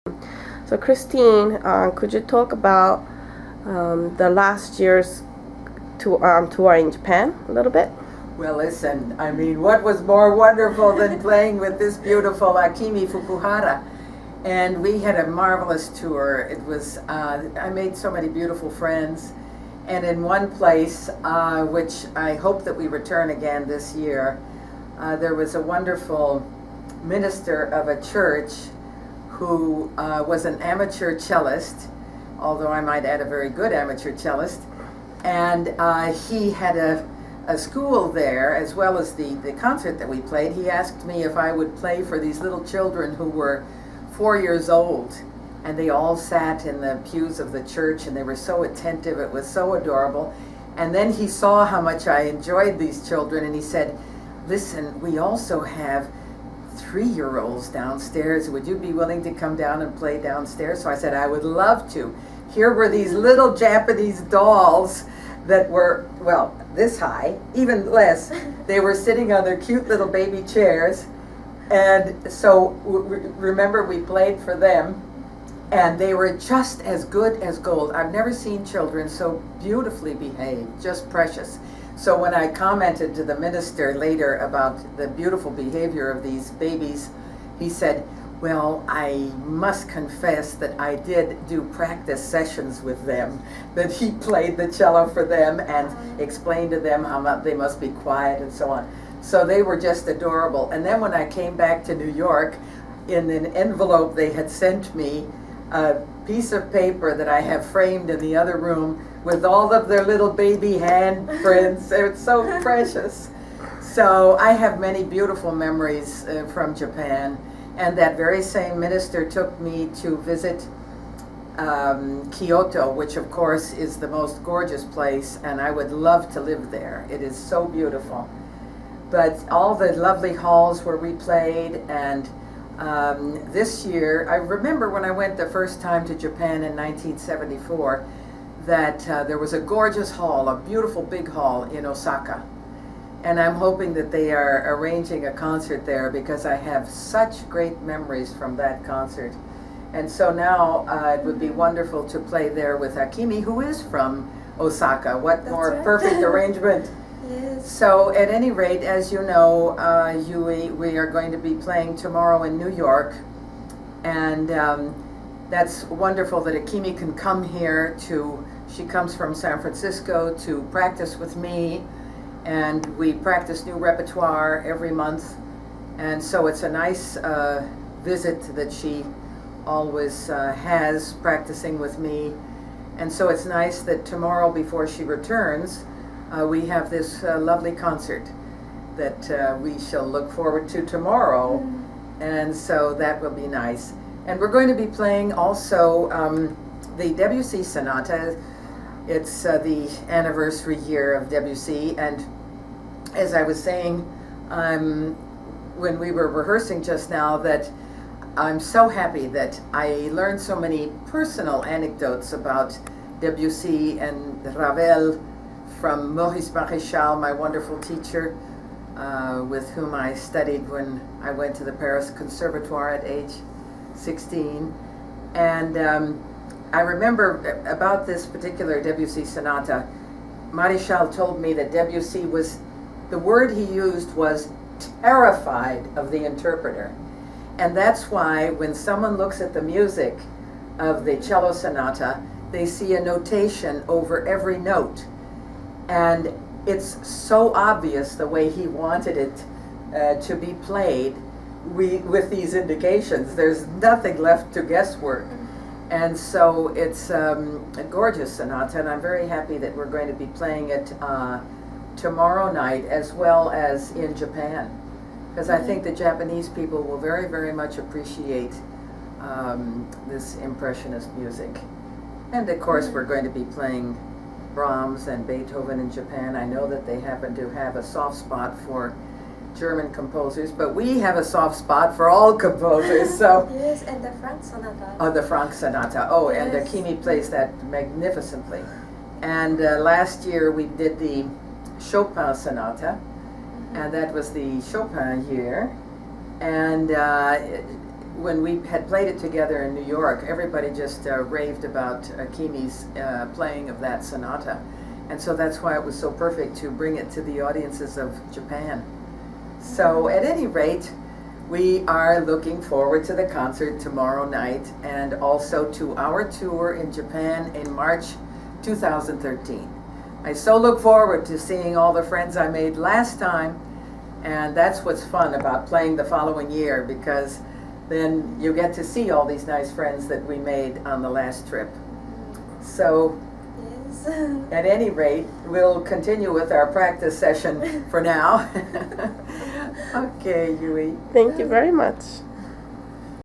So Christine, could you talk about the last year's tour in Japan a little bit? Well, listen, I mean, what was more wonderful than playing with this beautiful Akimi Fukuhara? And we had a marvelous tour. It was, I made so many beautiful friends. And in one place, which I hope that we return again this year, there was a wonderful minister of a church who was an amateur cellist, although I might add a very good amateur cellist. And he had a school there, as well as the concert that we played. He asked me if I would play for these little children who were 4 years old, and they all sat in the pews of the church, and they were so attentive. It was so adorable. And then he saw how much I enjoyed these children, and he said, listen, we also have 3-year-olds downstairs. Would you be willing to come down and play downstairs? So I said, I would love to. Here were these little Japanese dolls that were, well, this high, even less. They were sitting on their cute little baby chairs. And so remember, we played for them, and they were just as good as gold. I've never seen children so beautifully behaved, just precious. So when I commented to the minister later about the beautiful behavior of these babies, he said, well, I must confess that I did do practice sessions with them, that he played the cello for them and explained to them how much they must be quiet and so on. So they were just adorable. And then when I came back to New York, in an envelope they had sent me a piece of paper that I have framed in the other room with all of their little baby handprints. It's so precious. So I have many beautiful memories from Japan. And that very same minister took me to visit Kyoto, which of course is the most gorgeous place, and I would love to live there. It is so beautiful. But all the lovely halls where we played, and this year, I remember when I went the first time to Japan in 1974, that there was a gorgeous hall, a beautiful big hall in Osaka. And I'm hoping that they are arranging a concert there, because I have such great memories from that concert. And so now it would be wonderful to play there with Akimi, who is from Osaka. What That's more right. perfect arrangement. Yes. So at any rate, as you know, we are going to be playing tomorrow in New York. And that's wonderful that Akimi can come here she comes from San Francisco to practice with me. And we practice new repertoire every month, and so it's a nice visit that she always has, practicing with me. And so it's nice that tomorrow, before she returns, we have this lovely concert that we shall look forward to tomorrow. And so that will be nice. And we're going to be playing also the Debussy Sonata. It's the anniversary year of Debussy, and as I was saying when we were rehearsing just now, that I'm so happy that I learned so many personal anecdotes about Debussy and Ravel from Maurice Maréchal, my wonderful teacher, with whom I studied when I went to the Paris Conservatoire at age 16. And I remember about this particular Debussy sonata, Maréchal told me that Debussy was, the word he used was terrified of the interpreter. And that's why when someone looks at the music of the cello sonata, they see a notation over every note. And it's so obvious the way he wanted it to be played with these indications. There's nothing left to guesswork. And so it's a gorgeous sonata, and I'm very happy that we're going to be playing it tomorrow night, as well as in Japan, because I think the Japanese people will very, very much appreciate this impressionist music. And of course we're going to be playing Brahms and Beethoven in Japan. I know that they happen to have a soft spot for German composers, but we have a soft spot for all composers. So Yes, and the Frank Sonata. oh, the Frank Sonata. Oh, Yes. and Akimi plays that magnificently. And last year we did the Chopin Sonata, and that was the Chopin year. And when we had played it together in New York, everybody just raved about Kimi's playing of that sonata. And so that's why it was so perfect to bring it to the audiences of Japan. So at any rate, we are looking forward to the concert tomorrow night and also to our tour in Japan in March 2013. I so look forward to seeing all the friends I made last time, and that's what's fun about playing the following year, because then you get to see all these nice friends that we made on the last trip. So Yes. at any rate, we'll continue with our practice session for now. Okay, Yui. Thank you very much.